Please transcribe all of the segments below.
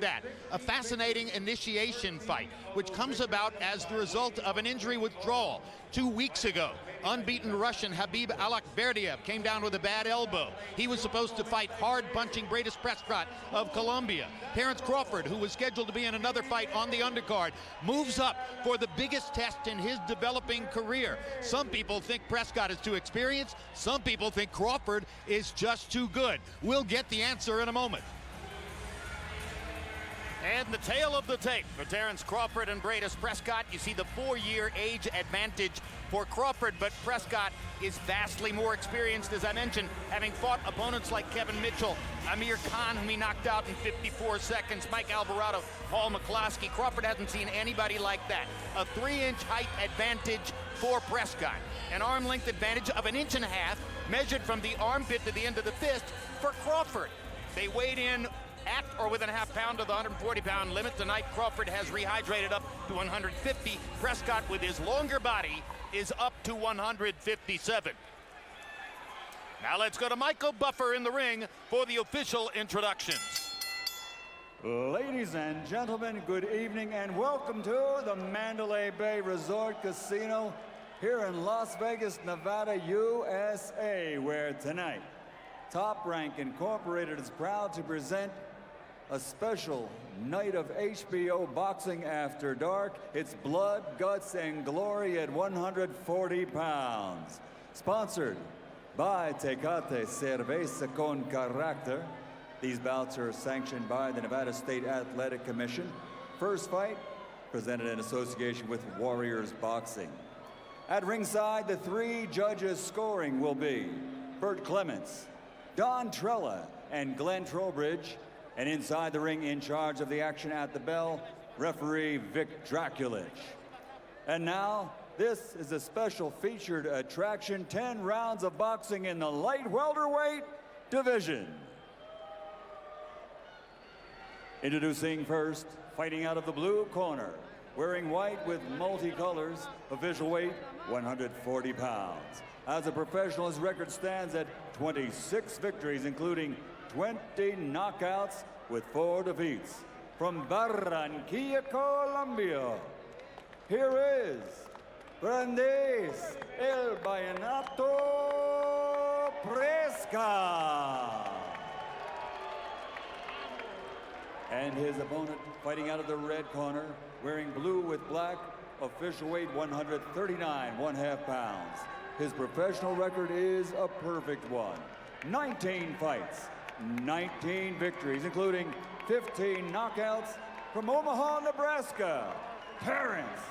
That a fascinating initiation fight, which comes about as the result of an injury withdrawal 2 weeks ago. Unbeaten Russian Khabib Allakhverdiev came down with a bad elbow. He was supposed to fight hard-punching Breidis Prescott of Colombia. Terence Crawford, who was scheduled to be in another fight on the undercard, moves up for the biggest test in his developing career. Some people think Prescott is too experienced. Some people think Crawford is just too good. We'll get the answer in a moment. And the tail of the tape for Terence Crawford and Breidis Prescott. You see the 4-year age advantage for Crawford, but Prescott is vastly more experienced, as I mentioned, having fought opponents like Kevin Mitchell, Amir Khan, whom he knocked out in 54 seconds, Mike Alvarado, Paul McCloskey. Crawford hasn't seen anybody like that. A 3-inch height advantage for Prescott. An arm length advantage of 1.5 inches measured from the armpit to the end of the fist for Crawford. They weighed in at or within a half pound of the 140-pound limit. Tonight, Crawford has rehydrated up to 150. Prescott, with his longer body, is up to 157. Now let's go to Michael Buffer in the ring for the official introductions. Ladies and gentlemen, good evening and welcome to the Mandalay Bay Resort Casino here in Las Vegas, Nevada, USA, where tonight, Top Rank Incorporated is proud to present a special night of HBO boxing after dark. It's blood, guts, and glory at 140 pounds. Sponsored by Tecate Cerveza con Carácter. These bouts are sanctioned by the Nevada State Athletic Commission. First fight, presented in association with Warriors Boxing. At ringside, the 3 judges scoring will be Burt Clements, Don Trella, and Glenn Trowbridge. And inside the ring, in charge of the action at the bell, referee Vic Drakulich. And now, this is a special featured attraction, 10 rounds of boxing in the light welterweight division. Introducing first, fighting out of the blue corner, wearing white with multicolors, official weight 140 pounds. As a professional, his record stands at 26 victories, including 20 knockouts with 4 defeats. From Barranquilla, Colombia, here is Breidis El Vallenato Prescott. And his opponent, fighting out of the red corner, wearing blue with black, official weight 139 1/2 pounds. His professional record is a perfect one. 19 fights, 19 victories, including 15 knockouts. From Omaha, Nebraska, Terence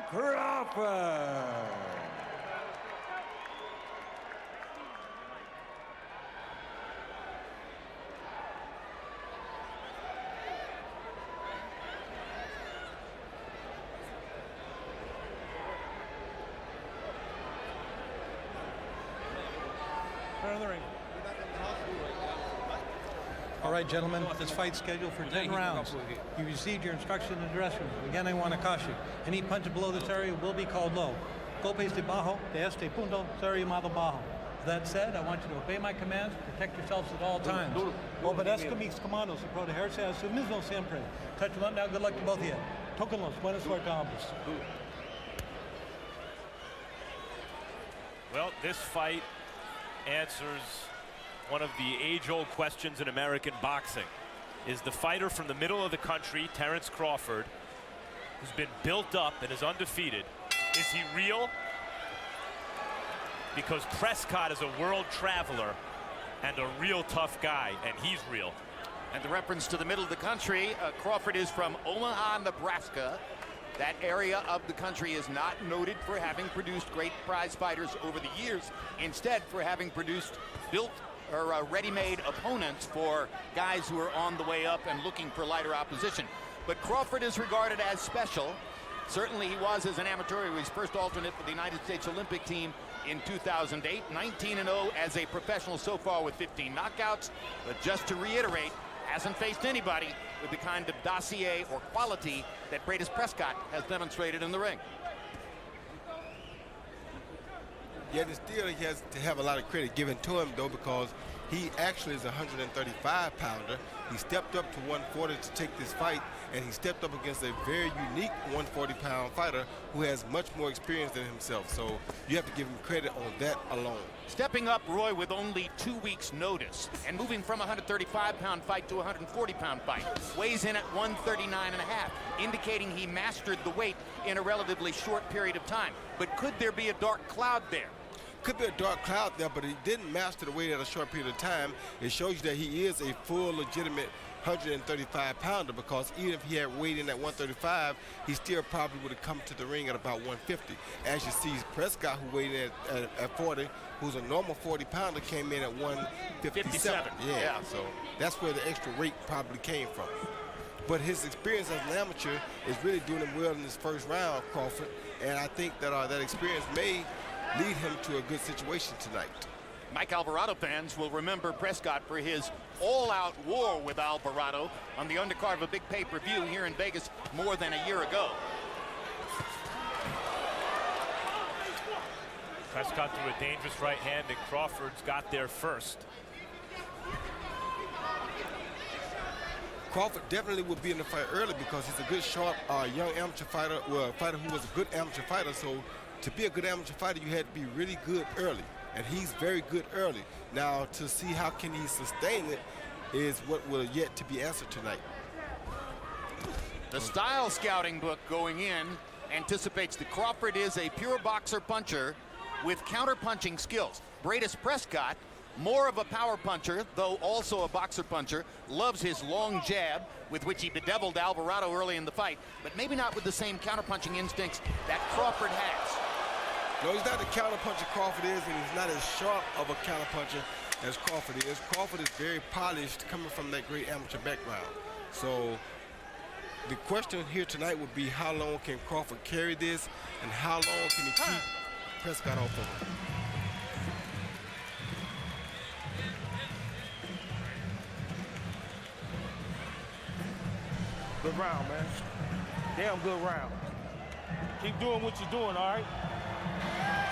Crawford. Front of the ring. All right, gentlemen, this fight's scheduled for 10 rounds. You received your instruction in the dressing room. Again, I want to caution you. Any punch below this area will be called low. Golpes debajo de este punto será llamado bajo. That said, I want you to obey my commands, protect yourselves at all times. Obedezca mis comandos y protegerse a su mismo siempre. Touch them up now. Good luck to both of you. Tóquenlos. Buena suerte a ambos. Well, this fight answers one of the age-old questions in American boxing. Is the fighter from the middle of the country, Terence Crawford, who's been built up and is undefeated, is he real? Because Prescott is a world traveler and a real tough guy, and he's real. And the reference to the middle of the country, Crawford is from Omaha, Nebraska. That area of the country is not noted for having produced great prize fighters over the years. Instead, for having produced built or ready-made opponents for guys who are on the way up and looking for lighter opposition. But Crawford is regarded as special. Certainly he was as an amateur. He was first alternate for the United States Olympic team in 2008. 19-0 as a professional so far with 15 knockouts. But just to reiterate, hasn't faced anybody with the kind of dossier or quality that Breidis Prescott has demonstrated in the ring. Yet still he has to have a lot of credit given to him, though, because he actually is a 135-pounder, He stepped up to 140 to take this fight, and he stepped up against a very unique 140-pound fighter who has much more experience than himself. So you have to give him credit on that alone. Stepping up, Roy, with only 2 weeks' notice and moving from a 135-pound fight to a 140-pound fight. Weighs in at 139.5, indicating he mastered the weight in a relatively short period of time. But could there be a dark cloud there? Could be a dark cloud there, but he didn't master the weight at a short period of time. It shows you that he is a full, legitimate 135-pounder, because even if he had weighed in at 135, he still probably would have come to the ring at about 150. As you see, Prescott, who weighed in at 40, who's a normal 40-pounder, came in at 157. Yeah, so that's where the extra weight probably came from. But his experience as an amateur is really doing him well in this first round, Crawford, and I think that that experience may lead him to a good situation tonight. Mike Alvarado fans will remember Prescott for his all-out war with Alvarado on the undercard of a big pay-per-view here in Vegas more than a year ago. Prescott threw a dangerous right hand, and Crawford's got there first. Crawford definitely will be in the fight early because he's a good, sharp, young amateur fighter, well, a fighter who was a good amateur fighter. So to be a good amateur fighter, you had to be really good early, and he's very good early. Now, to see how can he sustain it is what will yet to be answered tonight. The style scouting book going in anticipates that Crawford is a pure boxer puncher with counter-punching skills. Breidis Prescott, more of a power puncher, though also a boxer puncher, loves his long jab, with which he bedeviled Alvarado early in the fight, but maybe not with the same counter-punching instincts that Crawford has. No, he's not the counter-puncher Crawford is, and he's not as sharp of a counter-puncher as Crawford is. Crawford is very polished, coming from that great amateur background. So the question here tonight would be, how long can Crawford carry this, and how long can he keep Prescott off of him? Good round, man. Damn good round. Keep doing what you're doing, all right?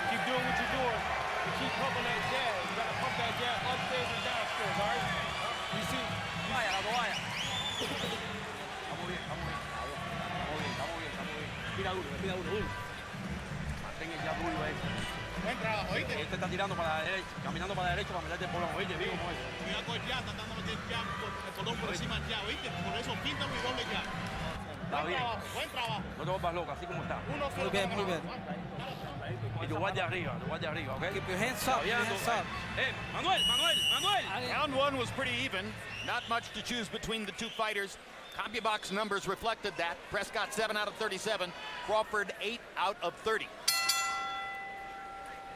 Keep doing what you're doing. And keep pumping that jab. You gotta pump that jab upstairs and downstairs, all right? You see? Vaya, la vaya. Estamos bien, estamos bien. Estamos bien, estamos bien, estamos bien. Respira duro. Mantén el jab duro ahí. Buen trabajo, ¿oíste? Este está tirando para la derecha, caminando para la derecha para meterte el polón, ¿oíste? Vivo como es. Cuidado con el jab, están dando el jab, el colón por encima del jab, ¿oíste? Por eso píntalo y doble jab. Está bien. Buen trabajo. No te vuelvas loca, así como está. Muy bien, muy bien. Y tu guardia arriba, ¿ok? Keep your hands up, Manuel. Round one was pretty even. Not much to choose between the two fighters. CompuBox numbers reflected that. Prescott 7 out of 37, Crawford 8 out of 30.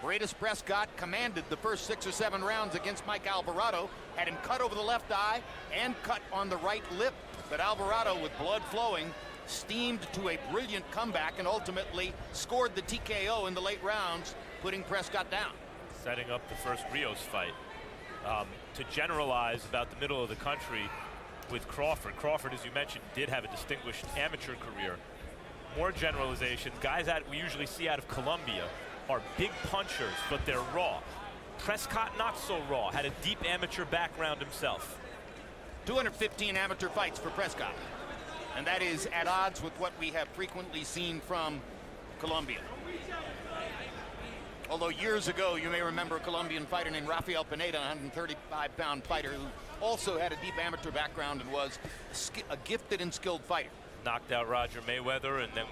Breidis Prescott commanded the first 6 or 7 rounds against Mike Alvarado, had him cut over the left eye and cut on the right lip. But Alvarado, with blood flowing, steamed to a brilliant comeback and ultimately scored the TKO in the late rounds, putting Prescott down. Setting up the first Rios fight. To generalize about the middle of the country with Crawford. Crawford, as you mentioned, did have a distinguished amateur career. More generalizations, guys that we usually see out of Colombia are big punchers, but they're raw. Prescott, not so raw, had a deep amateur background himself. 215 amateur fights for Prescott, and that is at odds with what we have frequently seen from Colombia. Although years ago, you may remember a Colombian fighter named Rafael Pineda, a 135-pound fighter who also had a deep amateur background and was a gifted and skilled fighter. Knocked out Roger Mayweather and then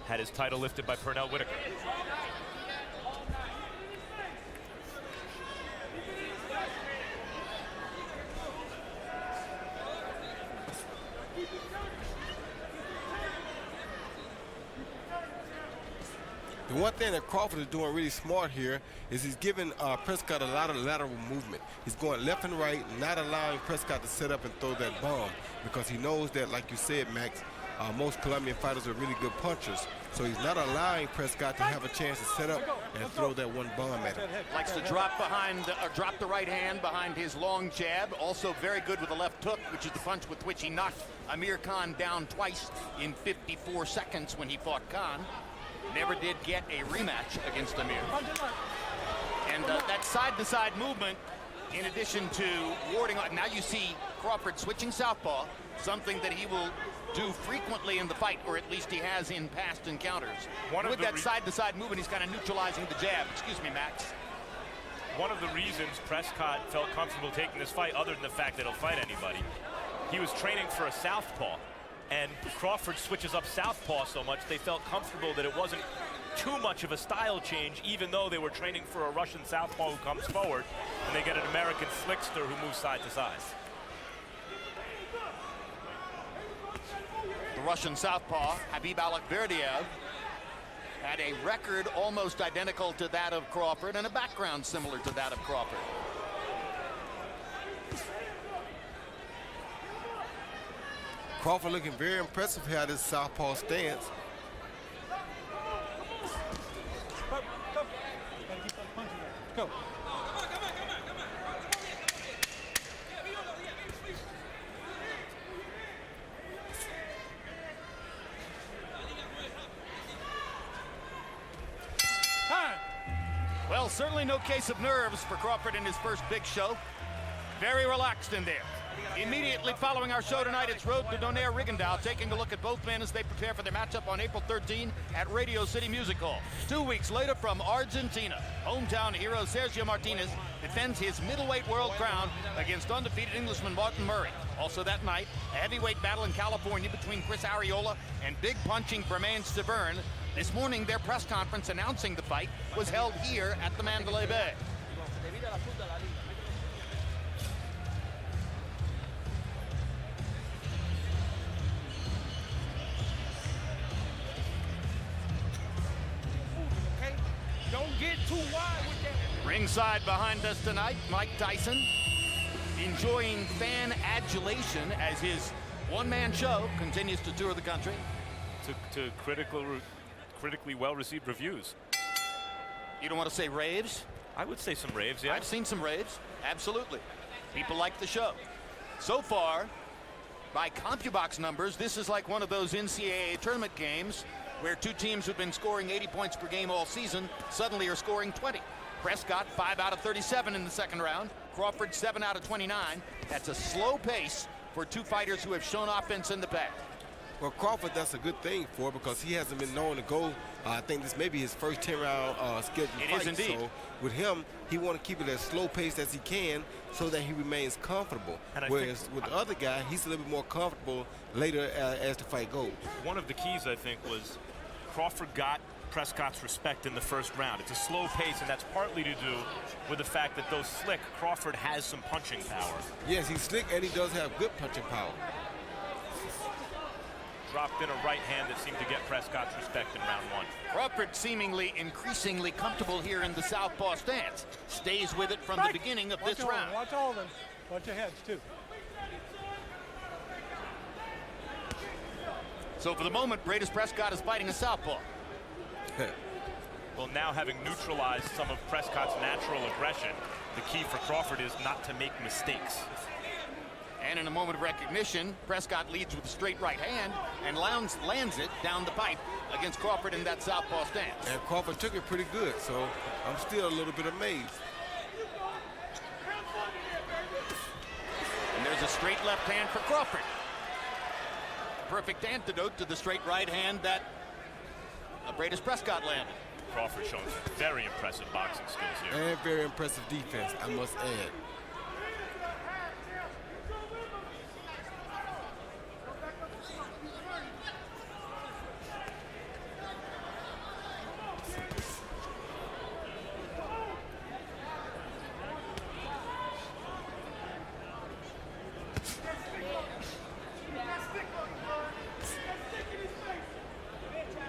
had his title lifted by Pernell Whitaker. The one thing that Crawford is doing really smart here is he's giving Prescott a lot of lateral movement. He's going left and right, not allowing Prescott to set up and throw that bomb, because he knows that, like you said, Max, most Colombian fighters are really good punchers. So he's not allowing Prescott to have a chance to set up and throw that one bomb at him. Likes to drop the right hand behind his long jab. Also very good with the left hook, which is the punch with which he knocked Amir Khan down twice in 54 seconds when he fought Khan. Never did get a rematch against Amir. And that side-to-side movement, in addition to warding off, now you see Crawford switching southpaw, something that he will do frequently in the fight, or at least he has in past encounters. With that side-to-side movement, he's kind of neutralizing the jab. Excuse me, Max. One of the reasons Prescott felt comfortable taking this fight, other than the fact that he'll fight anybody, he was training for a southpaw, and Crawford switches up southpaw so much they felt comfortable that it wasn't too much of a style change, even though they were training for a Russian southpaw who comes forward, and they get an American slickster who moves side to side. The Russian southpaw, Khabib Allakhverdiev, had a record almost identical to that of Crawford and a background similar to that of Crawford. Crawford looking very impressive here at his southpaw stance. Go. Well, certainly no case of nerves for Crawford in his first big show. Very relaxed in there. Immediately following our show tonight, it's Road to Donaire Rigondeaux, taking a look at both men as they prepare for their matchup on April 13 at Radio City Music Hall. 2 weeks later from Argentina, hometown hero Sergio Martinez defends his middleweight world crown against undefeated Englishman Martin Murray. Also that night, a heavyweight battle in California between Chris Arreola and big punching Bermain Stiverne. This morning, their press conference announcing the fight was held here at the Mandalay Bay. Don't get too wide with that. Ringside behind us tonight, Mike Tyson enjoying fan adulation as his one-man show continues to tour the country. To critically well-received reviews. You don't want to say raves? I would say some raves, yeah. I've seen some raves, absolutely. People like the show. So far, by CompuBox numbers, this is like one of those NCAA tournament games where two teams who've been scoring 80 points per game all season suddenly are scoring 20. Prescott 5 out of 37 in the second round. Crawford 7 out of 29. That's a slow pace for two fighters who have shown offense in the past. Well, Crawford, that's a good thing for, because he hasn't been known to go. I think this may be his first 10-round scheduled fight. It is indeed. So with him, he want to keep it as slow paced as he can so that he remains comfortable. Whereas with the other guy, he's a little bit more comfortable later as the fight goes. One of the keys, I think, was Crawford got Prescott's respect in the first round. It's a slow pace, and that's partly to do with the fact that though slick, Crawford has some punching power. Yes, he's slick, and he does have good punching power. Dropped in a right hand that seemed to get Prescott's respect in round one. Crawford seemingly increasingly comfortable here in the southpaw stance. Stays with it from the beginning of this round. Watch all of them. Watch your heads, too. So for the moment, Breidis Prescott is fighting a southpaw. Well, now having neutralized some of Prescott's natural aggression, the key for Crawford is not to make mistakes. And in a moment of recognition, Prescott leads with a straight right hand and lands it down the pipe against Crawford in that southpaw stance. And Crawford took it pretty good, so I'm still a little bit amazed. And there's a straight left hand for Crawford. Perfect antidote to the straight right hand that Breidis Prescott landed. Crawford showing very impressive boxing skills here. And very impressive defense, I must add.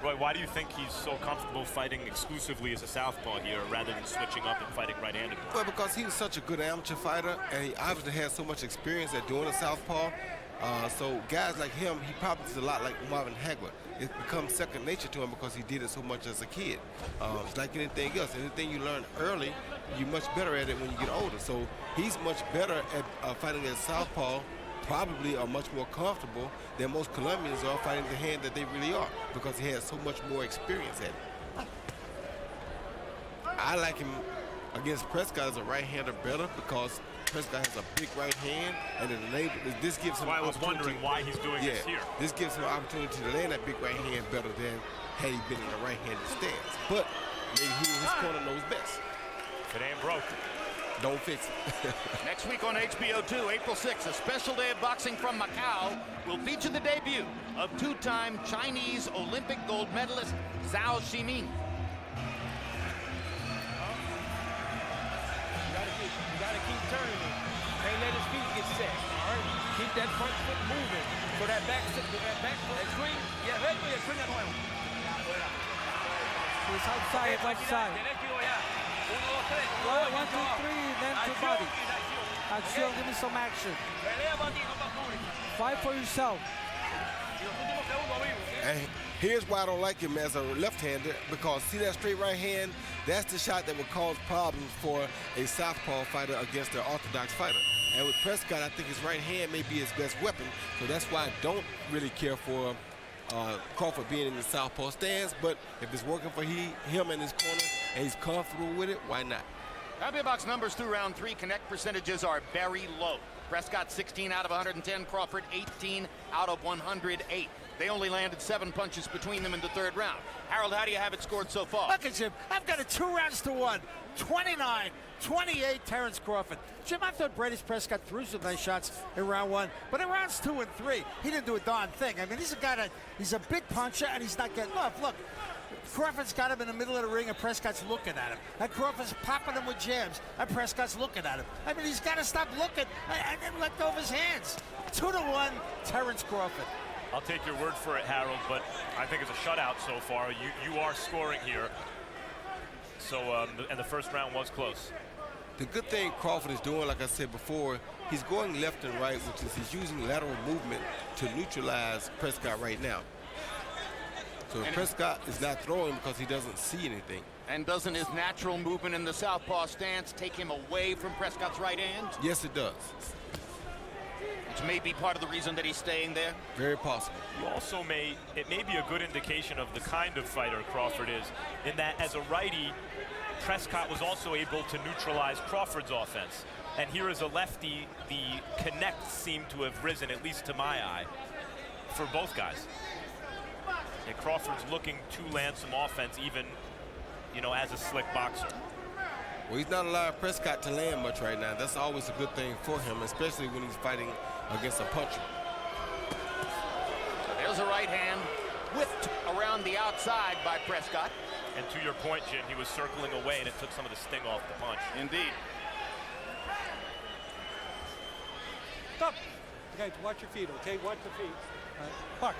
Roy, why do you think he's so comfortable fighting exclusively as a southpaw here rather than switching up and fighting right-handed? Well, because he was such a good amateur fighter, and he obviously has so much experience at doing a southpaw. So guys like him, he probably is a lot like Marvin Hagler. It becomes second nature to him because he did it so much as a kid. It's like anything else. Anything you learn early, you're much better at it when you get older. So he's much better at fighting as southpaw, probably are much more comfortable than most Colombians are fighting the hand that they really are, because he has so much more experience at it. I like him against Prescott as a right-hander better, because Prescott has a big right hand, and this gives him. I was wondering why he's doing this here. This gives him an opportunity to land that big right hand better than had he been in a right-handed stance. But maybe he in his corner knows best. If it ain't broke, don't fix it. Next week on HBO 2, April 6th, a special day of boxing from Macau will feature the debut of two-time Chinese Olympic gold medalist Zhao Ximing. You gotta keep turning it. Can't let his feet get set. All right. Keep that front foot moving. So that back foot, swing. Yeah, swing that one. He's outside, left side. 1, 2, 3, then to body. Action, give me some action. Fight for yourself. And here's why I don't like him as a left-hander, because see that straight right hand? That's the shot that would cause problems for a southpaw fighter against an orthodox fighter. And with Prescott, I think his right hand may be his best weapon, so that's why I don't really care for Crawford being in the southpaw stance. But if it's working for him in his corner and he's comfortable with it, why not? Happy Box numbers through round 3. Connect percentages are very low. Prescott 16 out of 110, Crawford 18 out of 108. They only landed 7 punches between them in the 3rd round. Harold, how do you have it scored so far? Look at Jim. I've got it 2-1. 29-28, Terence Crawford. Jim, I thought Breidis Prescott threw some nice shots in round 1, but in rounds 2 and 3, he didn't do a darn thing. I mean, he's a guy that he's a big puncher, and he's not getting off. Look, Crawford's got him in the middle of the ring, and Prescott's looking at him. And Crawford's popping him with jabs, and Prescott's looking at him. I mean, he's got to stop looking and then let go of his hands. 2-1, Terence Crawford. I'll take your word for it, Harold, but I think it's a shutout so far. You are scoring here. So, and the first round was close. The good thing Crawford is doing, like I said before, he's going left and right, which is he's using lateral movement to neutralize Prescott right now. So Prescott is not throwing because he doesn't see anything. And doesn't his natural movement in the southpaw stance take him away from Prescott's right hand? Yes, it does. Which may be part of the reason that he's staying there? Very possible. You also it may be a good indication of the kind of fighter Crawford is, in that as a righty, Prescott was also able to neutralize Crawford's offense. And here as a lefty, the connects seem to have risen, at least to my eye, for both guys. And Crawford's looking to land some offense, even, you know, as a slick boxer. Well, he's not allowing Prescott to land much right now. That's always a good thing for him, especially when he's fighting against a puncher. There's a right hand whipped around the outside by Prescott. And to your point, Jim, he was circling away, and it took some of the sting off the punch. Indeed. Stop. Okay, watch your feet, okay? Watch the feet. All right. Puck.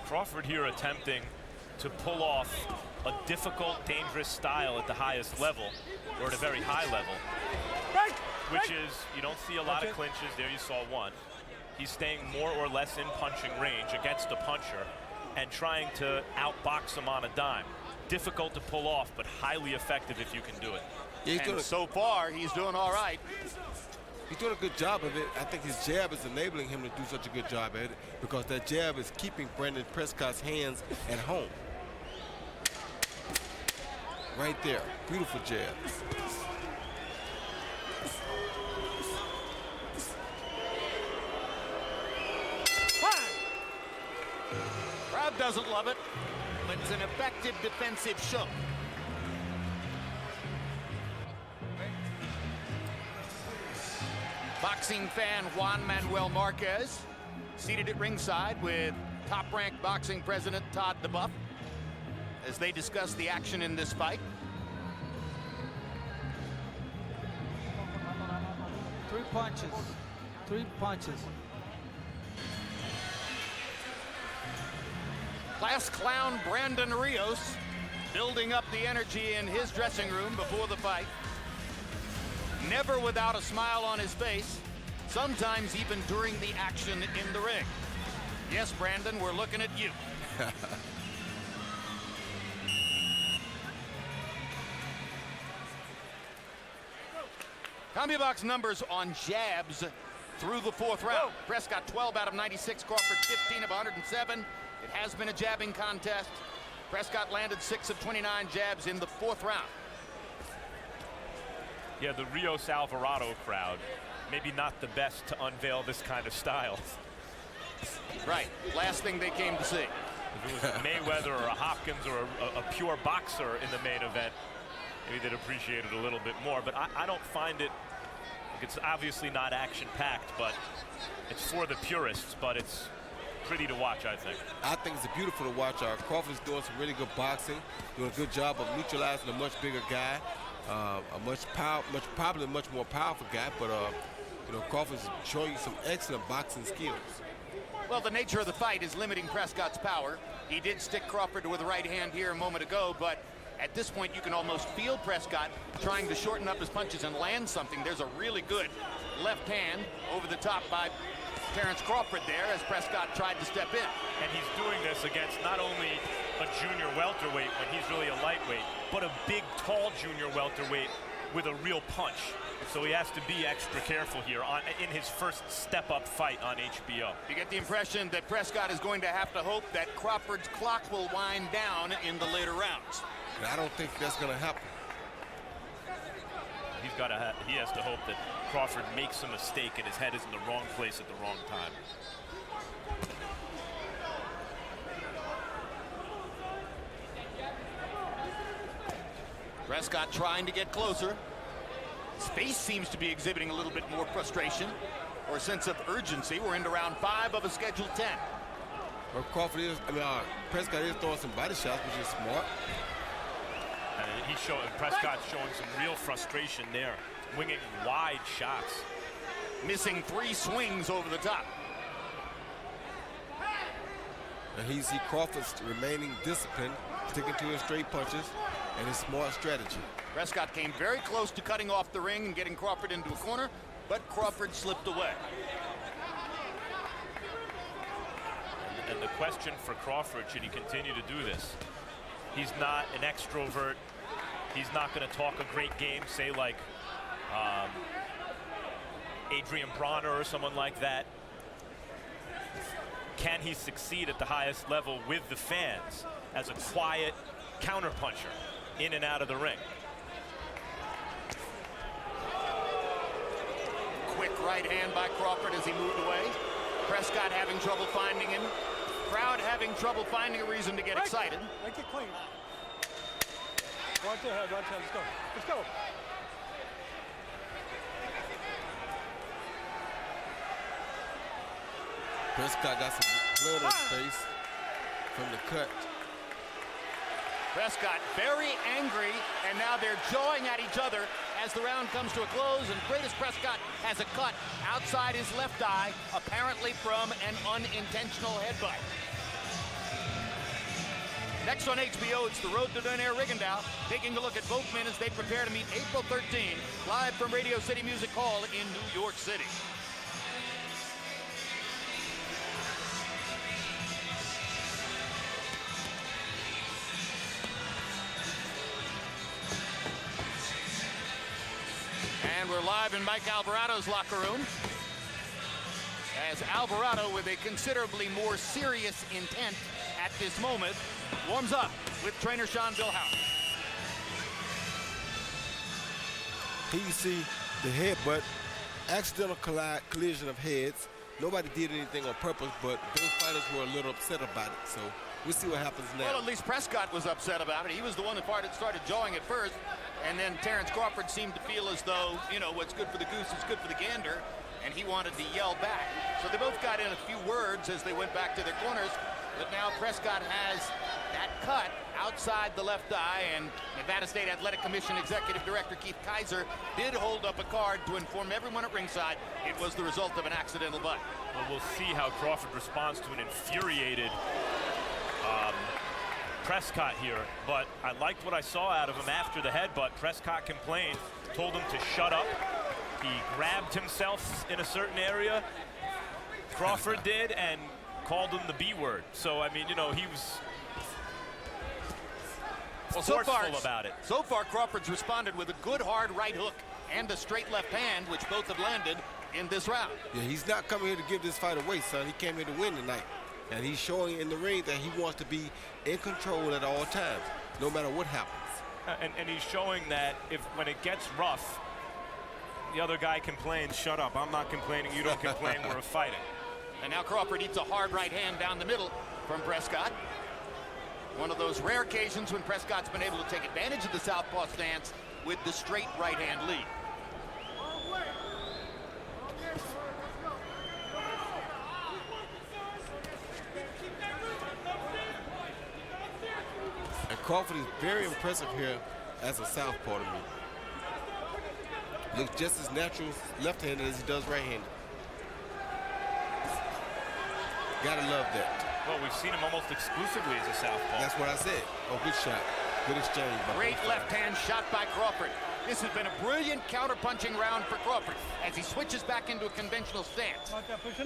Crawford here attempting to pull off a difficult, dangerous style at the highest level, or at a very high level, which is, you don't see a lot of clinches. There you saw one. He's staying more or less in punching range against a puncher and trying to outbox him on a dime. Difficult to pull off, but highly effective if you can do it. Yeah, and so far, he's doing all right. He's doing a good job of it. I think his jab is enabling him to do such a good job at it, because that jab is keeping Brandon Prescott's hands at home. Right there. Beautiful jab. Crowd doesn't love it, but it's an effective defensive show. Boxing fan Juan Manuel Marquez seated at ringside with top-ranked boxing president Todd the Buff as they discuss the action in this fight. Three punches. Class clown Brandon Rios building up the energy in his dressing room before the fight. Never without a smile on his face, sometimes even during the action in the ring. Yes, Brandon, we're looking at you. CompuBox numbers on jabs through the 4th round. Prescott 12 out of 96, Crawford 15 of 107. It has been a jabbing contest. Prescott landed 6 of 29 jabs in the 4th round. Yeah, the Rios Alvarado crowd, maybe not the best to unveil this kind of style. Right, last thing they came to see. If it was a Mayweather or a Hopkins or a pure boxer in the main event, maybe they'd appreciate it a little bit more. But I don't find it, it's obviously not action-packed, but it's for the purists, but it's pretty to watch, I think. I think it's beautiful to watch. Crawford is doing some really good boxing, doing a good job of neutralizing a much bigger guy, probably a much more powerful guy, but you know, Crawford's showing you some excellent boxing skills. Well, the nature of the fight is limiting Prescott's power. He did stick Crawford with a right hand here a moment ago, but at this point you can almost feel Prescott trying to shorten up his punches and land something. There's a really good left hand over the top by Terence Crawford there as Prescott tried to step in. And he's doing this against not only a junior welterweight when he's really a lightweight, but a big, tall junior welterweight with a real punch. So he has to be extra careful here in his first step-up fight on HBO. You get the impression that Prescott is going to have to hope that Crawford's clock will wind down in the later rounds. And I don't think that's going to happen. He has to hope that Crawford makes a mistake and his head is in the wrong place at the wrong time. Prescott trying to get closer. Space seems to be exhibiting a little bit more frustration or a sense of urgency. We're into round 5 of a scheduled 10. Well, Prescott is throwing some body shots, which is smart. Prescott's showing some real frustration there, winging wide shots. Missing 3 swings over the top. And you see Crawford's remaining disciplined, sticking to his straight punches and his smart strategy. Prescott came very close to cutting off the ring and getting Crawford into a corner, but Crawford slipped away. And the question for Crawford, should he continue to do this? He's not an extrovert. He's not going to talk a great game, say like Adrian Bronner or someone like that. Can he succeed at the highest level with the fans as a quiet counterpuncher in and out of the ring? Quick right hand by Crawford as he moved away. Prescott having trouble finding him. Crowd having trouble finding a reason to get excited. Make it clean. Watch your head, let's go. Let's go. Prescott got some blood on his face from the cut. Prescott very angry, and now they're jawing at each other as the round comes to a close, and Breidis Prescott has a cut outside his left eye, apparently from an unintentional headbutt. Next on HBO, it's the Road to Donaire Rigondeaux, taking a look at both men as they prepare to meet April 13, live from Radio City Music Hall in New York City. And we're live in Mike Alvarado's locker room, as Alvarado, with a considerably more serious intent at this moment, warms up with trainer Sean Billhouse. Here you see the headbutt, accidental collision of heads. Nobody did anything on purpose, but those fighters were a little upset about it. So we'll see what happens now. Well, at least Prescott was upset about it. He was the one that started jawing at first, and then Terence Crawford seemed to feel as though, you know, what's good for the goose is good for the gander, and he wanted to yell back. So they both got in a few words as they went back to their corners, but now Prescott has that cut outside the left eye, and Nevada State Athletic Commission Executive Director Keith Kaiser did hold up a card to inform everyone at ringside it was the result of an accidental butt. Well, we'll see how Crawford responds to an infuriated Prescott here, but I liked what I saw out of him after the headbutt. Prescott complained, told him to shut up. He grabbed himself in a certain area, Crawford did, and called him the B word. So, I mean, you know, he was forceful about it. So far, Crawford's responded with a good hard right hook and a straight left hand, which both have landed in this round. Yeah, he's not coming here to give this fight away, son. He came here to win tonight. And he's showing in the ring that he wants to be in control at all times, no matter what happens. And he's showing that when it gets rough, the other guy complains, shut up, I'm not complaining, you don't complain, we're fighting. And now Crawford eats a hard right hand down the middle from Prescott. One of those rare occasions when Prescott's been able to take advantage of the southpaw stance with the straight right hand lead. And Crawford is very impressive here as a southpaw to me. Looks just as natural left-handed as he does right-handed. Gotta love that. Well, we've seen him almost exclusively as a southpaw. That's what I said. Oh, good shot. Good exchange. Great left hand shot by Crawford. This has been a brilliant counter-punching round for Crawford as he switches back into a conventional stance.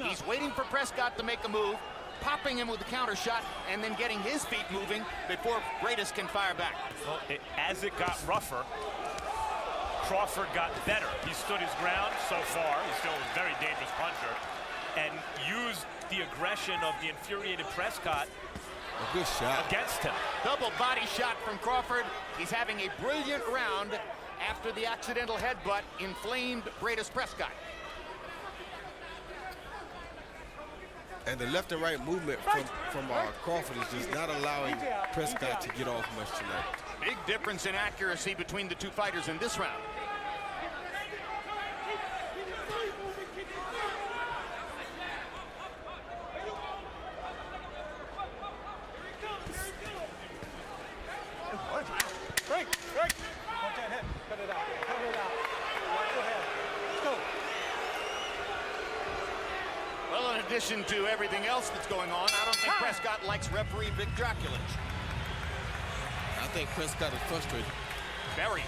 He's waiting for Prescott to make a move, popping him with a counter shot, and then getting his feet moving before Breidis can fire back. Well, as it got rougher, Crawford got better. He stood his ground so far. He's still a very dangerous puncher, and used the aggression of the infuriated Prescott a good shot against him. Double body shot from Crawford. He's having a brilliant round after the accidental headbutt inflamed Breidis Prescott. And the left and right movement from Crawford is just not allowing Prescott to get off much tonight. Big difference in accuracy between the two fighters in this round. Well, in addition to everything else that's going on, I don't think Prescott likes referee Vic Drakulich. I think Prescott is frustrated. Very.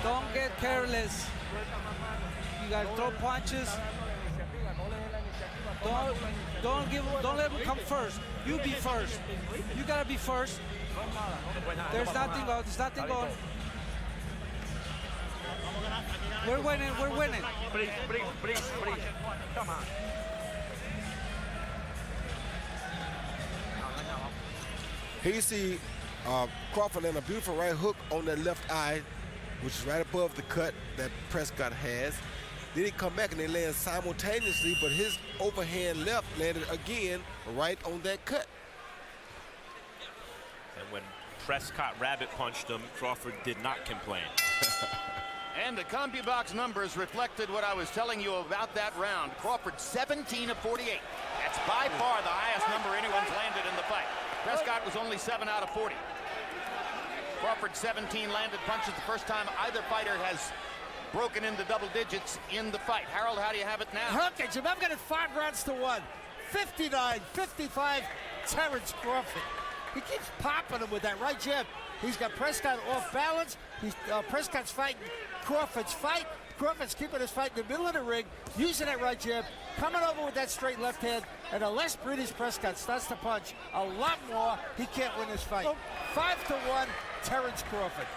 Don't get careless. You gotta throw punches. Don't let him come first. You be first. You gotta be first. There's nothing going. There's nothing going. We're winning. We're winning. Come on. Here you see Crawford land a beautiful right hook on that left eye, which is right above the cut that Prescott has. Then he come back and they land simultaneously, but his overhand left landed again right on that cut. And when Prescott rabbit punched him, Crawford did not complain. And the CompuBox numbers reflected what I was telling you about that round. Crawford 17 of 48. That's by far the highest number anyone's landed in the fight. Prescott was only 7 out of 40. Crawford 17 landed punches, the first time either fighter has broken into double digits in the fight. Harold, how do you have it now? Okay, Jim, I've got it 5 rounds to 1. 59-55, Terence Crawford. He keeps popping him with that right jab. He's got Prescott off balance. Prescott's fighting Crawford's fight. Crawford's keeping his fight in the middle of the ring, using that right jab, coming over with that straight left hand, and unless Breidis Prescott starts to punch a lot more, he can't win this fight. 5-1, Terence Crawford.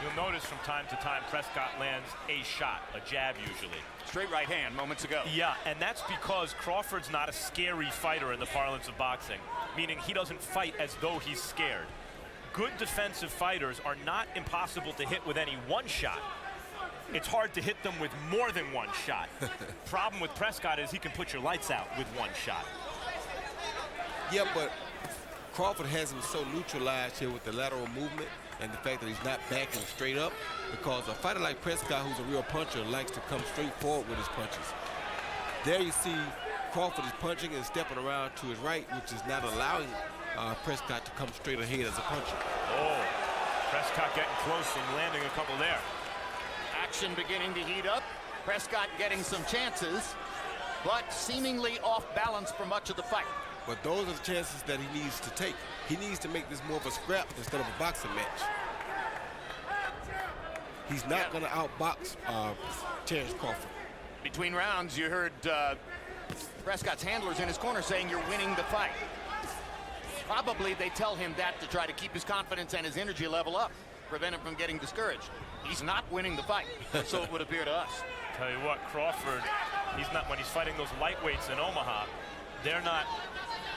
You'll notice from time to time Prescott lands a shot, a jab usually. Straight right hand moments ago. Yeah, and that's because Crawford's not a scary fighter in the parlance of boxing, meaning he doesn't fight as though he's scared. Good defensive fighters are not impossible to hit with any one shot. It's hard to hit them with more than one shot. Problem with Prescott is he can put your lights out with one shot. Yeah, but Crawford has him so neutralized here with the lateral movement and the fact that he's not backing straight up, because a fighter like Prescott, who's a real puncher, likes to come straight forward with his punches. There you see Crawford is punching and stepping around to his right, which is not allowing Prescott to come straight ahead as a puncher. Oh, Prescott getting close and landing a couple there. Action beginning to heat up. Prescott getting some chances, but seemingly off balance for much of the fight. But those are the chances that he needs to take. He needs to make this more of a scrap instead of a boxing match. He's not going to outbox Terence Crawford. Between rounds, you heard Prescott's handlers in his corner saying you're winning the fight. Probably they tell him that to try to keep his confidence and his energy level up, prevent him from getting discouraged. He's not winning the fight, so it would appear to us. Tell you what, Crawford, he's not, when he's fighting those lightweights in Omaha, they're not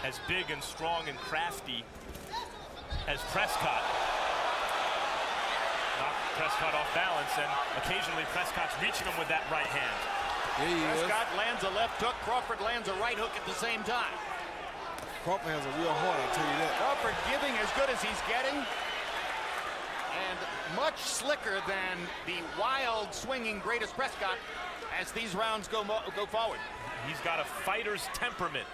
as big and strong and crafty as Prescott. Knocked Prescott off balance, and occasionally Prescott's reaching him with that right hand. There he Prescott lands a left hook, Crawford lands a right hook at the same time. Crawford has a real heart, I'll tell you that. Crawford giving as good as he's getting, and much slicker than the wild swinging Breidis Prescott as these rounds go forward. He's got a fighter's temperament,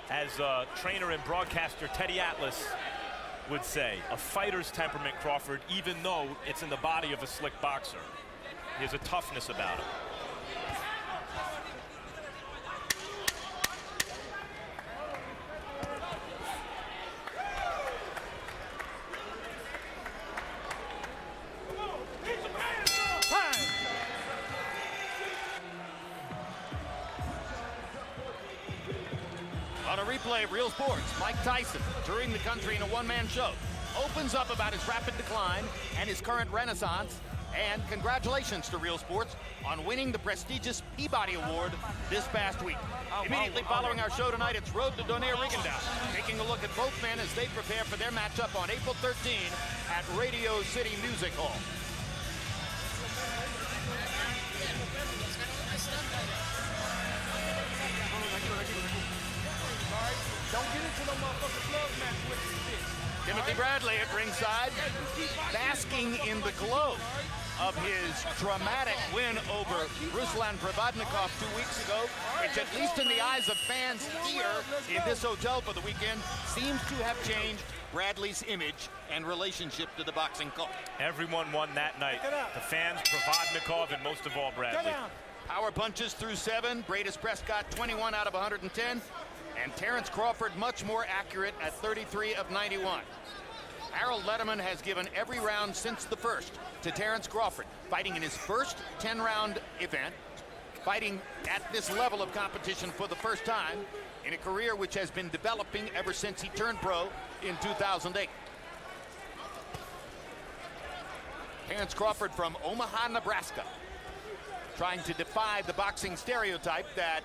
as trainer and broadcaster Teddy Atlas would say. A fighter's temperament, Crawford, even though it's in the body of a slick boxer. He has a toughness about him. On a replay of Real Sports, Mike Tyson, touring the country in a one-man show, opens up about his rapid decline and his current renaissance. And congratulations to Real Sports on winning the prestigious Peabody Award this past week. Immediately following our show tonight, it's Road to Donaire Rigondeaux, taking a look at both men as they prepare for their matchup on April 13 at Radio City Music Hall. Don't get into no motherfucking glove match with this bitch. Timothy Bradley at ringside, basking in the glow of his dramatic win over Ruslan Provodnikov 2 weeks ago, which at least in the eyes of fans here in this hotel for the weekend seems to have changed Bradley's image and relationship to the boxing cult. Everyone won that night. The fans, Provodnikov, and most of all Bradley. Power punches through 7. Breidis Prescott 21 out of 110. And Terence Crawford much more accurate at 33 of 91. Harold Letterman has given every round since the first to Terence Crawford, fighting in his first 10-round event, fighting at this level of competition for the first time in a career which has been developing ever since he turned pro in 2008. Terence Crawford from Omaha, Nebraska, trying to defy the boxing stereotype that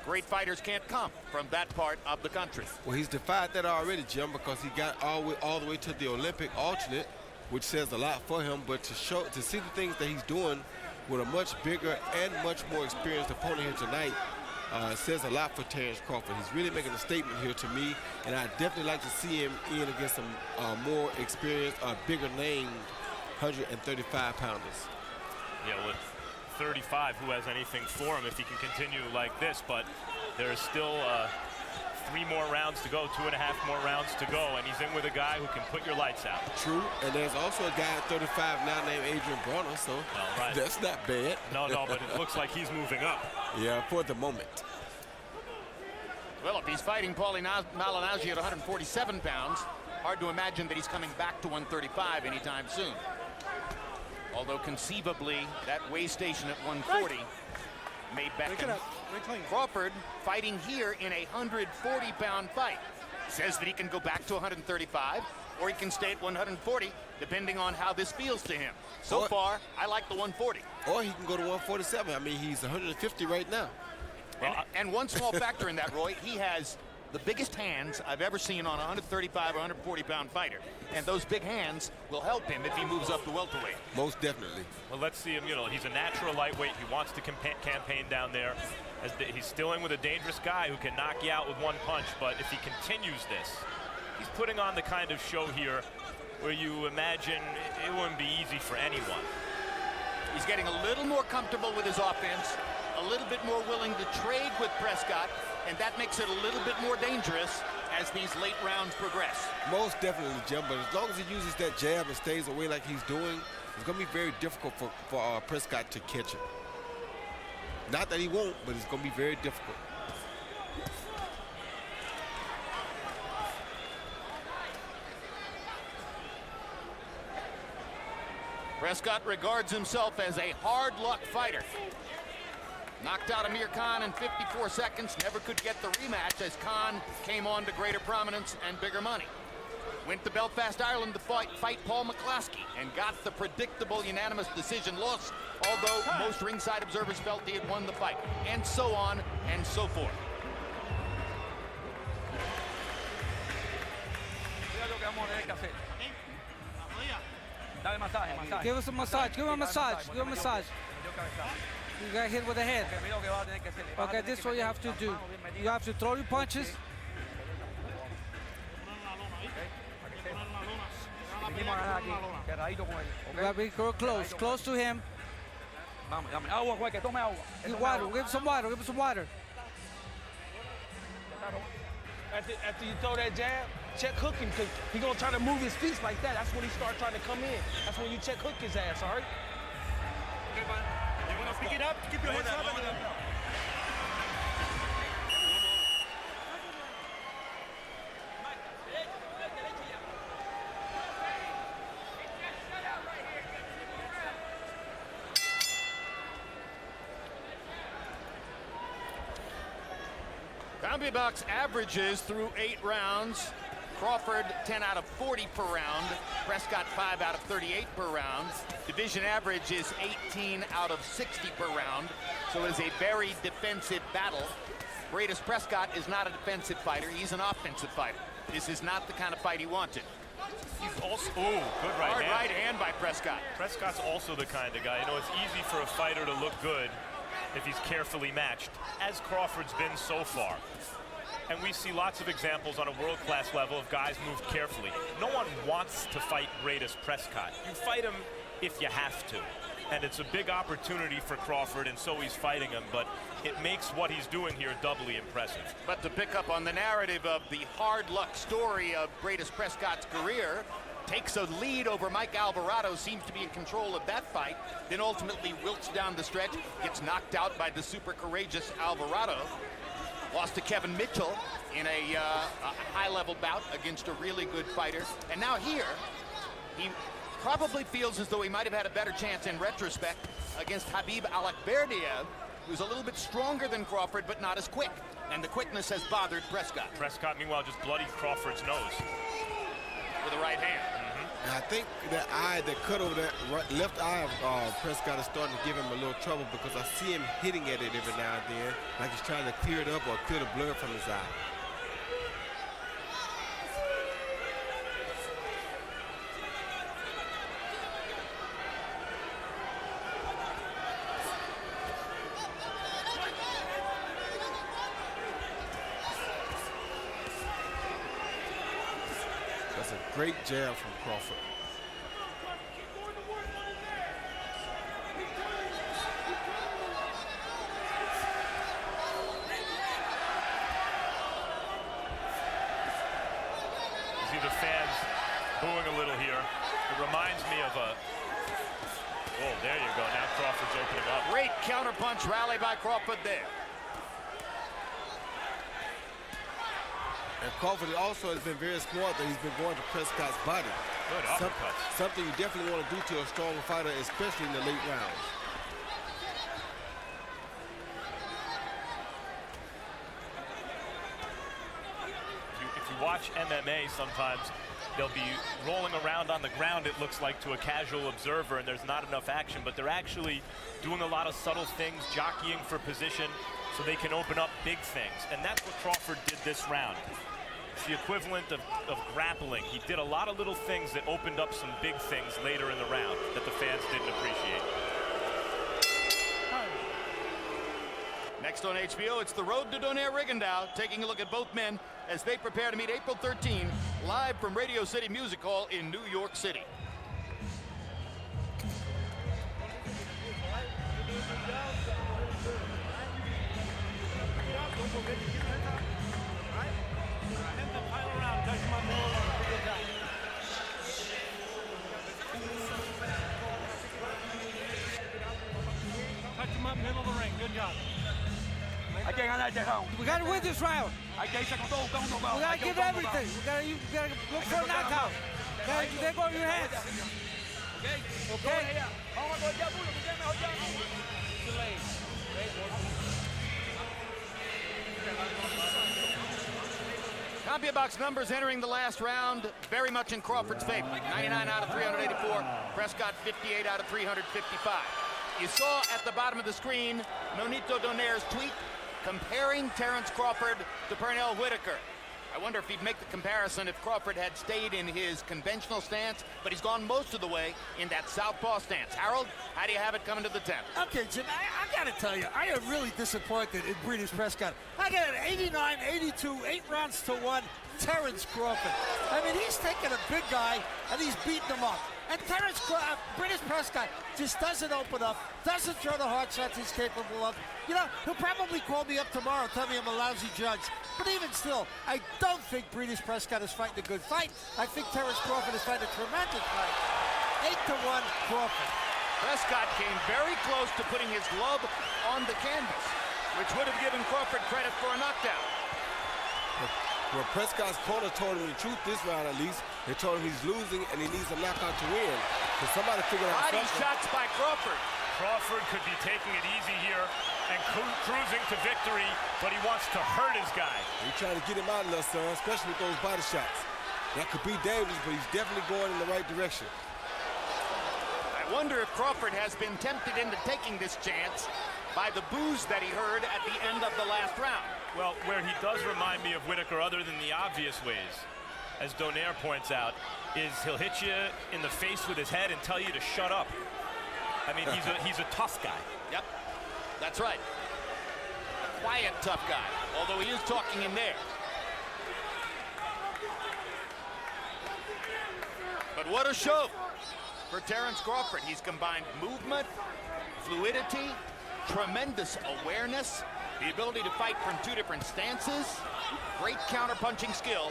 great fighters can't come from that part of the country. Well, he's defied that already, Jim, because he got all the way to the Olympic alternate, which says a lot for him. But to see the things that he's doing with a much bigger and much more experienced opponent here tonight says a lot for Terence Crawford. He's really making a statement here to me, and I definitely like to see him in against some more experienced, bigger named 135-pounders. Yeah, with 35, who has anything for him if he can continue like this, but there is still 3 more rounds to go, 2.5 more rounds to go, and he's in with a guy who can put your lights out. True, and there's also a guy at 35 now named Adrian Bronner, so that's not bad. No, but it looks like he's moving up. Yeah, for the moment. Well, if he's fighting Paulie Malignaggi at 147 pounds, hard to imagine that he's coming back to 135 anytime soon. Although conceivably, that weigh station at 140 may beckon. Crawford fighting here in a 140-pound fight. Says that he can go back to 135, or he can stay at 140, depending on how this feels to him. So far, I like the 140. Or he can go to 147. I mean, he's 150 right now. And one small factor in that, Roy, he has the biggest hands I've ever seen on a 135 or 140-pound fighter. And those big hands will help him if he moves up to welterweight. Most definitely. Well, let's see him. You know, he's a natural lightweight. He wants to campaign down there. He's still in with a dangerous guy who can knock you out with one punch. But if he continues this, he's putting on the kind of show here where you imagine it wouldn't be easy for anyone. He's getting a little more comfortable with his offense, a little bit more willing to trade with Prescott, and that makes it a little bit more dangerous as these late rounds progress. Most definitely, Jim, but as long as he uses that jab and stays away like he's doing, it's going to be very difficult for Prescott to catch him. Not that he won't, but it's going to be very difficult. Prescott regards himself as a hard luck fighter. Knocked out Amir Khan in 54 seconds, never could get the rematch as Khan came on to greater prominence and bigger money. Went to Belfast, Ireland to fight Paul McCloskey and got the predictable unanimous decision loss, although most ringside observers felt he had won the fight, and so on and so forth. Give us a massage. Give him a massage. Give him a massage. You got hit with the head. Okay, this is what you have to do. You have to throw your punches. You gotta be close, close to him. Give water. Give him some water. Give him some water. After you throw that jab, check hook him, because he's going to try to move his feet like that. That's when he starts trying to come in. That's when you check hook his ass, all right? You want to pick it up? Keep your hands up. Boundary box averages through 8 rounds. Crawford 10 out of 40 per round. Prescott 5 out of 38 per round. Division average is 18 out of 60 per round. So it is a very defensive battle. Breidis Prescott is not a defensive fighter. He's an offensive fighter. This is not the kind of fight he wanted. He's also, good right Hard hand. right hand by Prescott. Prescott's also the kind of guy, you know, it's easy for a fighter to look good if he's carefully matched, as Crawford's been so far. And we see lots of examples on a world-class level of guys moved carefully. No one wants to fight Breidis Prescott. You fight him if you have to. And it's a big opportunity for Crawford, and so he's fighting him, but it makes what he's doing here doubly impressive. But to pick up on the narrative of the hard luck story of Breidis Prescott's career, takes a lead over Mike Alvarado, seems to be in control of that fight, then ultimately wilts down the stretch, gets knocked out by the super courageous Alvarado, lost to Kevin Mitchell in a high-level bout against a really good fighter, and now here, he probably feels as though he might have had a better chance in retrospect against Khabib Allakhverdiev, who's a little bit stronger than Crawford, but not as quick, and the quickness has bothered Prescott. Prescott, meanwhile, just bloodied Crawford's nose with a right hand. And I think that cut over that left eye of Prescott is starting to give him a little trouble, because I see him hitting at it every now and then, like he's trying to clear it up or clear the blood from his eye. That's a great jab from Crawford. You see the fans booing a little here. It reminds me of a... Oh, there you go. Now Crawford's opening up. Great counterpunch rally by Crawford there. And Crawford also has been very smart that he's been going to Prescott's body. Good uppercuts. Something you definitely want to do to a stronger fighter, especially in the late rounds. If you watch MMA, sometimes they'll be rolling around on the ground, it looks like, to a casual observer, and there's not enough action, but they're actually doing a lot of subtle things, jockeying for position, so they can open up big things. And that's what Crawford did this round. It's the equivalent of grappling. He did a lot of little things that opened up some big things later in the round that the fans didn't appreciate. Next on HBO, it's the road to Donaire Rigondeaux, taking a look at both men as they prepare to meet April 13, live from Radio City Music Hall in New York City. Touch him up middle of the ring. Good job. We got to win this round. We got to give everything. You got to look for a knockout. There go your hands. Okay? CompuBox numbers entering the last round very much in Crawford's favor. 99 out of 384. Prescott 58 out of 355. You saw at the bottom of the screen Nonito Donaire's tweet comparing Terence Crawford to Pernell Whitaker. I wonder if he'd make the comparison if Crawford had stayed in his conventional stance, but he's gone most of the way in that southpaw stance. Harold, how do you have it coming to the 10th? Okay, Jim, I got to tell you, I am really disappointed in Breidis Prescott. I got an 89-82, 8 rounds to 1, Terence Crawford. I mean, he's taking a big guy, and he's beating him up. And Breidis Prescott just doesn't open up, doesn't throw the hard shots he's capable of. You know, he'll probably call me up tomorrow and tell me I'm a lousy judge. But even still, I don't think Breidis Prescott is fighting a good fight. I think Terence Crawford is fighting a tremendous fight. 8-1 Crawford. Prescott came very close to putting his glove on the canvas, which would have given Crawford credit for a knockdown. Well, Prescott's corner told him the truth this round, at least. They told him he's losing and he needs a knockout to win. So somebody figured out Body something. shots by Crawford. Crawford could be taking it easy here and cruising to victory, but he wants to hurt his guy. He's trying to get him out of there, son, especially with those body shots. That could be dangerous, but he's definitely going in the right direction. I wonder if Crawford has been tempted into taking this chance by the boos that he heard at the end of the last round. Well, where he does remind me of Whitaker, other than the obvious ways, as Donaire points out, is he'll hit you in the face with his head and tell you to shut up. I mean, he's a tough guy. Yep, that's right. A quiet, tough guy, although he is talking in there. But what a show for Terence Crawford. He's combined movement, fluidity, tremendous awareness, the ability to fight from two different stances, great counter-punching skill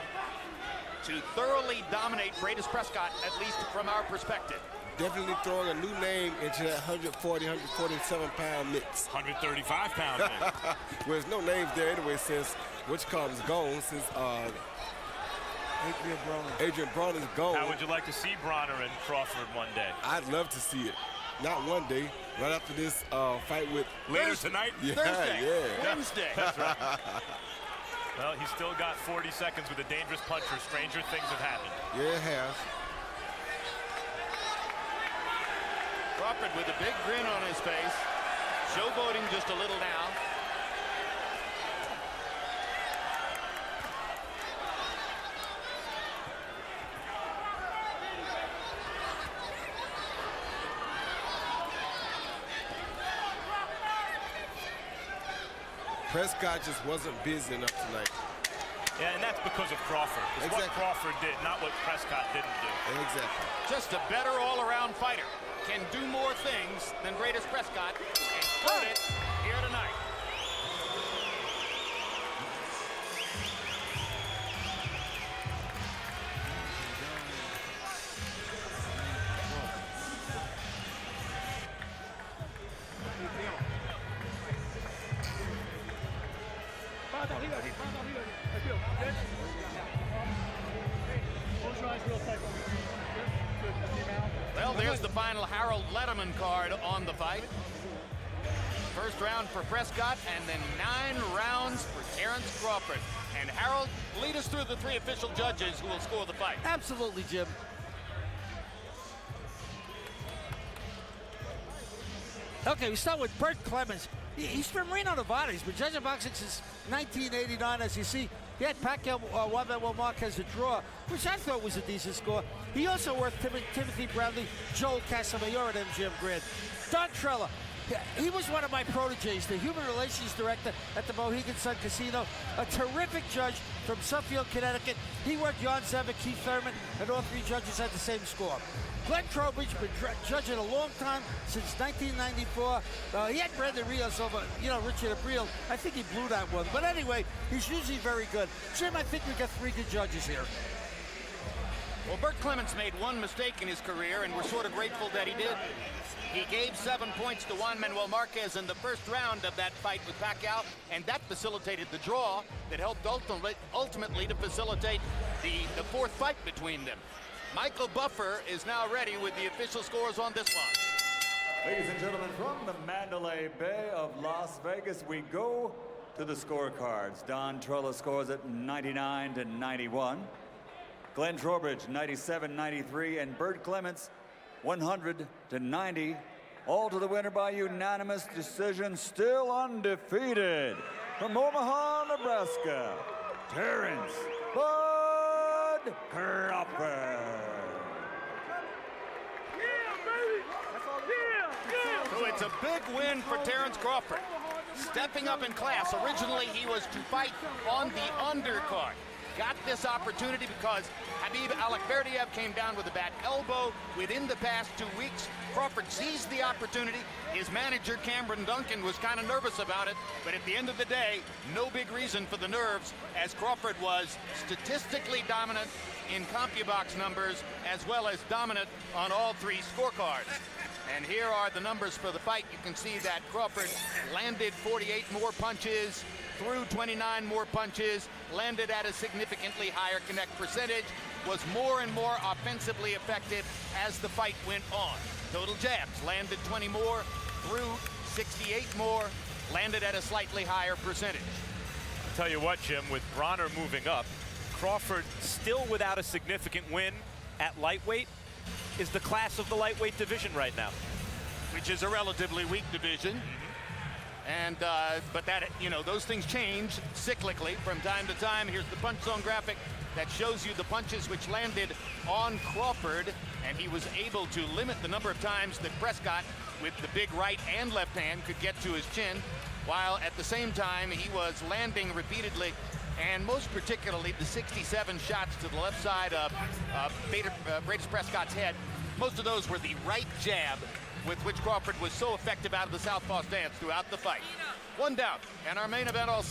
to thoroughly dominate Breidis Prescott, at least from our perspective. Definitely throwing a new name into that 140, 147-pound mix. 135-pound mix. Well, there's no names there anyway since which comes gone, since Adrian Broner is gone. How would you like to see Broner and Crawford one day? I'd love to see it. Not one day, right after this fight with... Later tonight? Yeah, Thursday, yeah. Wednesday. That's right. Well, he's still got 40 seconds with a dangerous puncher. Stranger things have happened. Yeah, it has. Crawford with a big grin on his face, showboating just a little now. Prescott just wasn't busy enough tonight. Yeah, and that's because of Crawford. It's Exactly. what Crawford did, not what Prescott didn't do. Exactly. Just a better all-around fighter. Can do more things than Breidis Prescott, and showed it here tonight. Well, there's the final Harold Letterman card on the fight. First round for Prescott, and then 9 rounds for Terence Crawford. And Harold, lead us through the 3 official judges who will score the fight. Absolutely, Jim. Okay, we start with Burt Clements. He's from Reno, Nevada. He's been judging boxing since 1989, as you see. He had Pacquiao Wabel Marquez a draw, which I thought was a decent score. He also worked Timothy Bradley, Joel Casamayor at MGM Grand. Don Trella, he was one of my proteges, the human relations director at the Mohegan Sun Casino, a terrific judge from Suffield, Connecticut. He worked Jan Zevic, Keith Thurman, and all 3 judges had the same score. Glenn Trowbridge, been judging a long time, since 1994. He had Brandon Rios over, Richard Abril. I think he blew that one. But anyway, he's usually very good. Jim, I think we got 3 good judges here. Well, Burt Clements made one mistake in his career, and we're sort of grateful that he did. He gave 7 points to Juan Manuel Marquez in the first round of that fight with Pacquiao, and that facilitated the draw that helped ultimately to facilitate the 4th fight between them. Michael Buffer is now ready with the official scores on this one. Ladies and gentlemen, from the Mandalay Bay of Las Vegas, we go to the scorecards. Don Trella scores at 99-91. Glenn Trowbridge, 97-93, and Burt Clements, 100-90. All to the winner by unanimous decision, still undefeated. From Omaha, Nebraska, Terence "Bud" Crawford. So it's a big win for Terence Crawford. Stepping up in class. Originally, he was to fight on the undercard. Got this opportunity because Khabib Allakhverdiev came down with a bad elbow within the past 2 weeks. Crawford seized the opportunity. His manager, Cameron Duncan, was kind of nervous about it, but at the end of the day, no big reason for the nerves, as Crawford was statistically dominant in CompuBox numbers, as well as dominant on all 3 scorecards. And here are the numbers for the fight. You can see that Crawford landed 48 more punches, threw 29 more punches, landed at a significantly higher connect percentage, was more and more offensively effective as the fight went on. Total jabs, landed 20 more, threw 68 more, landed at a slightly higher percentage. I'll tell you what, Jim, with Bronner moving up, Crawford still without a significant win at lightweight is the class of the lightweight division right now. Which is a relatively weak division. And, but that, you know, those things change cyclically from time to time. Here's the punch zone graphic that shows you the punches which landed on Crawford, and he was able to limit the number of times that Prescott, with the big right and left hand, could get to his chin, while at the same time he was landing repeatedly, and most particularly the 67 shots to the left side of Breidis Prescott's head. Most of those were the right jab, with which Crawford was so effective out of the southpaw stance throughout the fight. One down, and our main event all